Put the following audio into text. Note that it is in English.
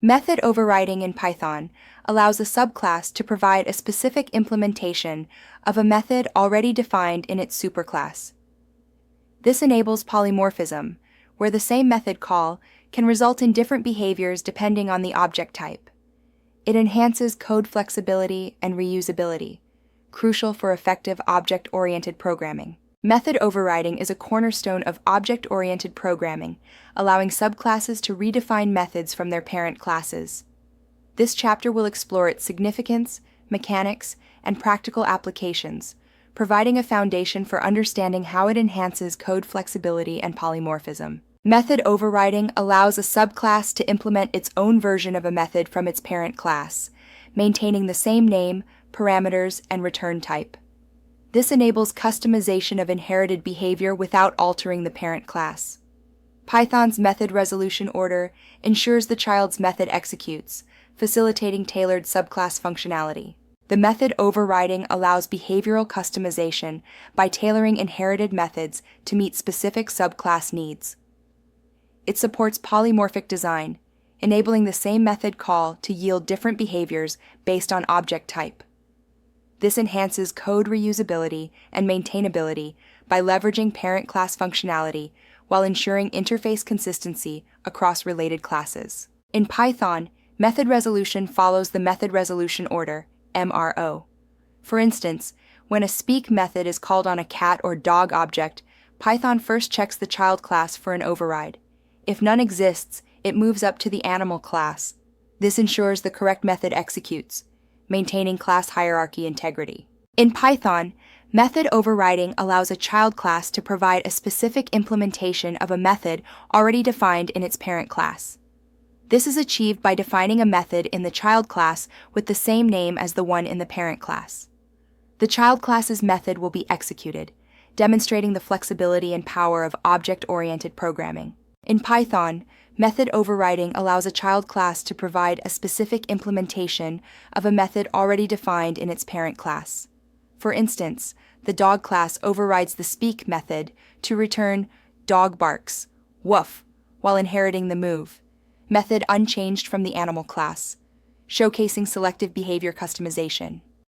Method overriding in Python allows a subclass to provide a specific implementation of a method already defined in its superclass. This enables polymorphism, where the same method call can result in different behaviors depending on the object type. It enhances code flexibility and reusability, crucial for effective object-oriented programming. Method overriding is a cornerstone of object-oriented programming, allowing subclasses to redefine methods from their parent classes. This chapter will explore its significance, mechanics, and practical applications, providing a foundation for understanding how it enhances code flexibility and polymorphism. Method overriding allows a subclass to implement its own version of a method from its parent class, maintaining the same name, parameters, and return type. This enables customization of inherited behavior without altering the parent class. Python's method resolution order ensures the child's method executes, facilitating tailored subclass functionality. The method overriding allows behavioral customization by tailoring inherited methods to meet specific subclass needs. It supports polymorphic design, enabling the same method call to yield different behaviors based on object type. This enhances code reusability and maintainability by leveraging parent class functionality while ensuring interface consistency across related classes. In Python, method resolution follows the method resolution order, MRO. For instance, when a speak method is called on a cat or dog object, Python first checks the child class for an override. If none exists, it moves up to the animal class. This ensures the correct method executes, maintaining class hierarchy integrity. In Python, method overriding allows a child class to provide a specific implementation of a method already defined in its parent class. This is achieved by defining a method in the child class with the same name as the one in the parent class. The child class's method will be executed, demonstrating the flexibility and power of object-oriented programming. In Python, method overriding allows a child class to provide a specific implementation of a method already defined in its parent class. For instance, the dog class overrides the speak method to return dog barks, woof, while inheriting the move method unchanged from the animal class, showcasing selective behavior customization.